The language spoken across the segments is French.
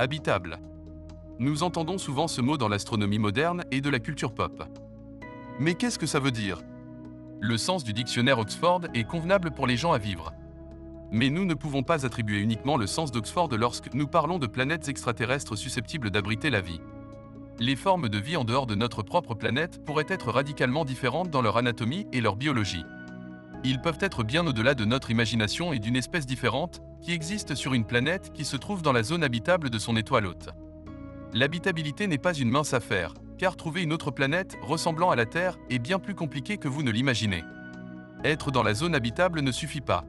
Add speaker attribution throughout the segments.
Speaker 1: Habitable. Nous entendons souvent ce mot dans l'astronomie moderne et de la culture pop. Mais qu'est-ce que ça veut dire? Le sens du dictionnaire Oxford est convenable pour les gens à vivre. Mais nous ne pouvons pas attribuer uniquement le sens d'Oxford lorsque nous parlons de planètes extraterrestres susceptibles d'abriter la vie. Les formes de vie en dehors de notre propre planète pourraient être radicalement différentes dans leur anatomie et leur biologie. Ils peuvent être bien au-delà de notre imagination et d'une espèce différente qui existe sur une planète qui se trouve dans la zone habitable de son étoile hôte. L'habitabilité n'est pas une mince affaire, car trouver une autre planète ressemblant à la Terre est bien plus compliqué que vous ne l'imaginez. Être dans la zone habitable ne suffit pas.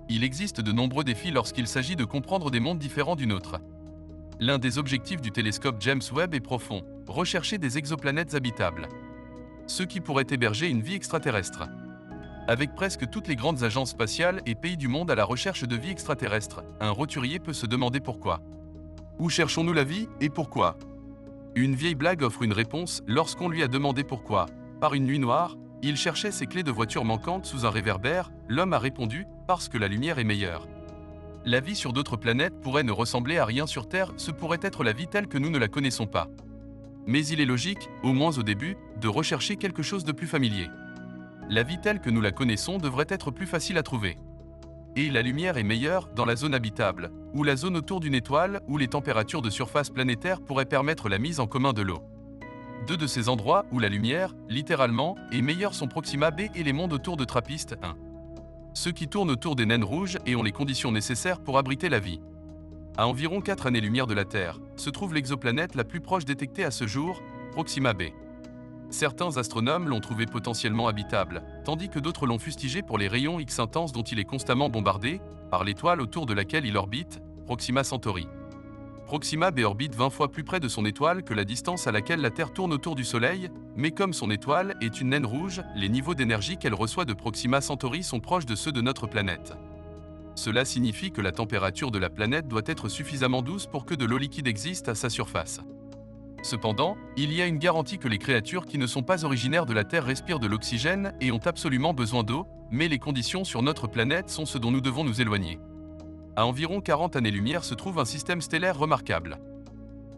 Speaker 1: Il existe de nombreux défis lorsqu'il s'agit de comprendre des mondes différents d'une autre. L'un des objectifs du télescope James Webb est profond, rechercher des exoplanètes habitables. Ceux qui pourraient héberger une vie extraterrestre. Avec presque toutes les grandes agences spatiales et pays du monde à la recherche de vie extraterrestre, un roturier peut se demander pourquoi. Où cherchons-nous la vie et pourquoi? Une vieille blague offre une réponse lorsqu'on lui a demandé pourquoi. Par une nuit noire, il cherchait ses clés de voiture manquantes sous un réverbère, l'homme a répondu « parce que la lumière est meilleure ». La vie sur d'autres planètes pourrait ne ressembler à rien sur Terre, ce pourrait être la vie telle que nous ne la connaissons pas. Mais il est logique, au moins au début, de rechercher quelque chose de plus familier. La vie telle que nous la connaissons devrait être plus facile à trouver. Et la lumière est meilleure dans la zone habitable, ou la zone autour d'une étoile où les températures de surface planétaire pourraient permettre la mise en commun de l'eau. Deux de ces endroits où la lumière, littéralement, est meilleure sont Proxima b et les mondes autour de Trappist 1. Ceux qui tournent autour des naines rouges et ont les conditions nécessaires pour abriter la vie. À environ 4 années-lumière de la Terre, se trouve l'exoplanète la plus proche détectée à ce jour, Proxima b. Certains astronomes l'ont trouvé potentiellement habitable, tandis que d'autres l'ont fustigé pour les rayons X intenses dont il est constamment bombardé, par l'étoile autour de laquelle il orbite, Proxima Centauri. Proxima b orbite 20 fois plus près de son étoile que la distance à laquelle la Terre tourne autour du Soleil, mais comme son étoile est une naine rouge, les niveaux d'énergie qu'elle reçoit de Proxima Centauri sont proches de ceux de notre planète. Cela signifie que la température de la planète doit être suffisamment douce pour que de l'eau liquide existe à sa surface. Cependant, il y a une garantie que les créatures qui ne sont pas originaires de la Terre respirent de l'oxygène et ont absolument besoin d'eau, mais les conditions sur notre planète sont ce dont nous devons nous éloigner. À environ 40 années-lumière se trouve un système stellaire remarquable.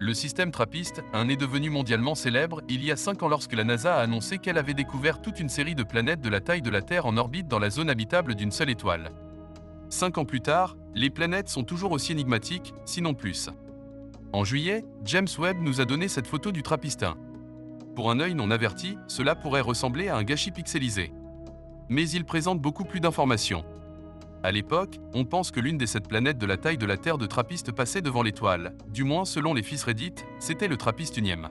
Speaker 1: Le système Trappist 1 est devenu mondialement célèbre il y a 5 ans lorsque la NASA a annoncé qu'elle avait découvert toute une série de planètes de la taille de la Terre en orbite dans la zone habitable d'une seule étoile. 5 ans plus tard, les planètes sont toujours aussi énigmatiques, sinon plus. En juillet, James Webb nous a donné cette photo du Trappist 1. Pour un œil non averti, cela pourrait ressembler à un gâchis pixelisé. Mais il présente beaucoup plus d'informations. À l'époque, on pense que l'une des 7 planètes de la taille de la Terre de Trappist passait devant l'étoile, du moins selon les fils Reddit, c'était le Trappist 1e.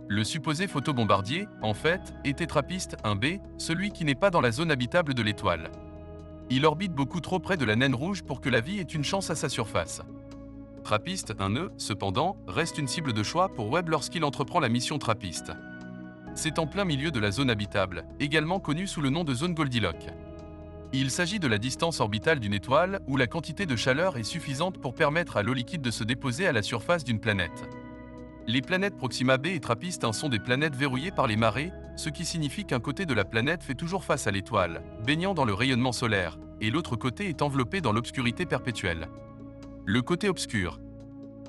Speaker 1: Le supposé photobombardier, en fait, était Trappist 1b, celui qui n'est pas dans la zone habitable de l'étoile. Il orbite beaucoup trop près de la naine rouge pour que la vie ait une chance à sa surface. Trappist 1e, cependant, reste une cible de choix pour Webb lorsqu'il entreprend la mission Trappist. C'est en plein milieu de la zone habitable, également connue sous le nom de zone Goldilocks. Il s'agit de la distance orbitale d'une étoile où la quantité de chaleur est suffisante pour permettre à l'eau liquide de se déposer à la surface d'une planète. Les planètes Proxima b et Trappist 1 sont des planètes verrouillées par les marées, ce qui signifie qu'un côté de la planète fait toujours face à l'étoile, baignant dans le rayonnement solaire, et l'autre côté est enveloppé dans l'obscurité perpétuelle. Le côté obscur.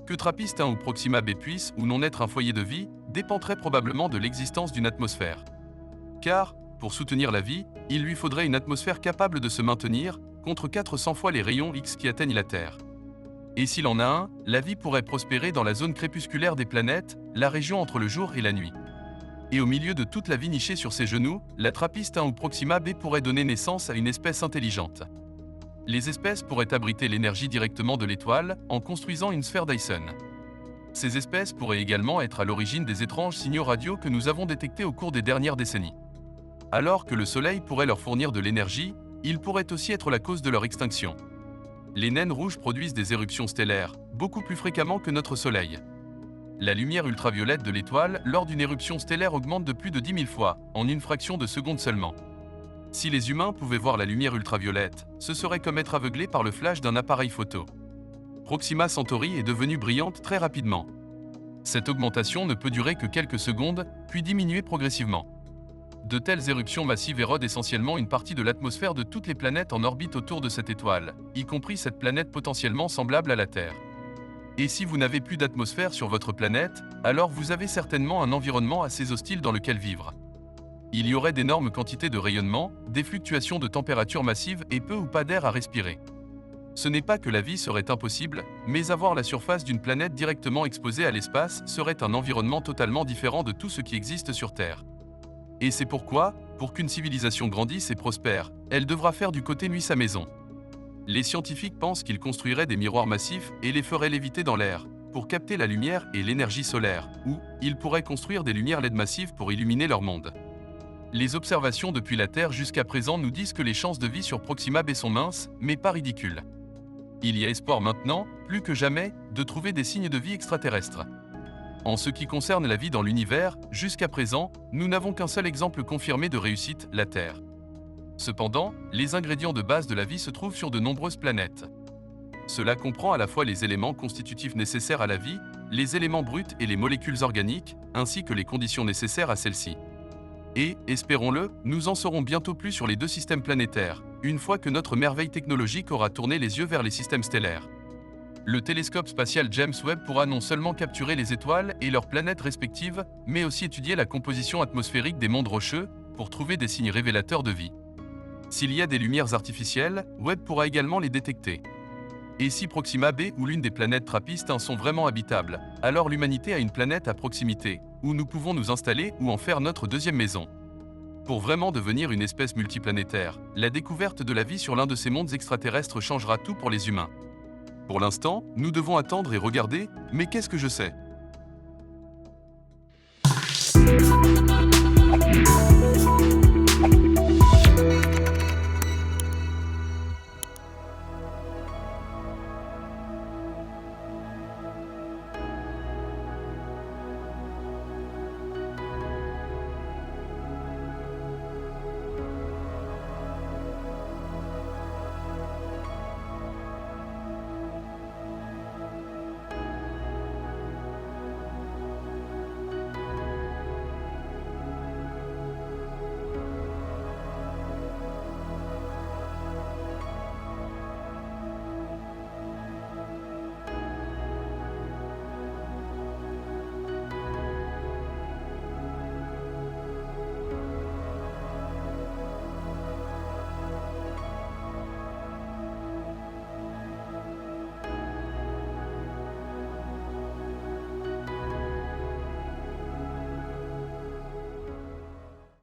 Speaker 1: Que Trappist 1 ou Proxima b puisse ou non être un foyer de vie, dépend très probablement de l'existence d'une atmosphère. Car, pour soutenir la vie, il lui faudrait une atmosphère capable de se maintenir, contre 400 fois les rayons X qui atteignent la Terre. Et s'il en a un, la vie pourrait prospérer dans la zone crépusculaire des planètes, la région entre le jour et la nuit. Et au milieu de toute la vie nichée sur ses genoux, la Trappist 1 ou Proxima b pourrait donner naissance à une espèce intelligente. Les espèces pourraient abriter l'énergie directement de l'étoile en construisant une sphère Dyson. Ces espèces pourraient également être à l'origine des étranges signaux radio que nous avons détectés au cours des dernières décennies. Alors que le Soleil pourrait leur fournir de l'énergie, il pourrait aussi être la cause de leur extinction. Les naines rouges produisent des éruptions stellaires, beaucoup plus fréquemment que notre Soleil. La lumière ultraviolette de l'étoile lors d'une éruption stellaire augmente de plus de 10 000 fois, en une fraction de seconde seulement. Si les humains pouvaient voir la lumière ultraviolette, ce serait comme être aveuglé par le flash d'un appareil photo. Proxima Centauri est devenue brillante très rapidement. Cette augmentation ne peut durer que quelques secondes, puis diminuer progressivement. De telles éruptions massives érodent essentiellement une partie de l'atmosphère de toutes les planètes en orbite autour de cette étoile, y compris cette planète potentiellement semblable à la Terre. Et si vous n'avez plus d'atmosphère sur votre planète, alors vous avez certainement un environnement assez hostile dans lequel vivre. Il y aurait d'énormes quantités de rayonnement, des fluctuations de température massives et peu ou pas d'air à respirer. Ce n'est pas que la vie serait impossible, mais avoir la surface d'une planète directement exposée à l'espace serait un environnement totalement différent de tout ce qui existe sur Terre. Et c'est pourquoi, pour qu'une civilisation grandisse et prospère, elle devra faire du côté nuit sa maison. Les scientifiques pensent qu'ils construiraient des miroirs massifs et les feraient léviter dans l'air, pour capter la lumière et l'énergie solaire, ou ils pourraient construire des lumières LED massives pour illuminer leur monde. Les observations depuis la Terre jusqu'à présent nous disent que les chances de vie sur Proxima b sont minces, mais pas ridicules. Il y a espoir maintenant, plus que jamais, de trouver des signes de vie extraterrestres. En ce qui concerne la vie dans l'univers, jusqu'à présent, nous n'avons qu'un seul exemple confirmé de réussite, la Terre. Cependant, les ingrédients de base de la vie se trouvent sur de nombreuses planètes. Cela comprend à la fois les éléments constitutifs nécessaires à la vie, les éléments bruts et les molécules organiques, ainsi que les conditions nécessaires à celles-ci. Et, espérons-le, nous en saurons bientôt plus sur les deux systèmes planétaires, une fois que notre merveille technologique aura tourné les yeux vers les systèmes stellaires. Le télescope spatial James Webb pourra non seulement capturer les étoiles et leurs planètes respectives, mais aussi étudier la composition atmosphérique des mondes rocheux pour trouver des signes révélateurs de vie. S'il y a des lumières artificielles, Webb pourra également les détecter. Et si Proxima b ou l'une des planètes trappistes sont vraiment habitables, alors l'humanité a une planète à proximité, où nous pouvons nous installer ou en faire notre deuxième maison. Pour vraiment devenir une espèce multiplanétaire, la découverte de la vie sur l'un de ces mondes extraterrestres changera tout pour les humains. Pour l'instant, nous devons attendre et regarder, mais qu'est-ce que je sais ?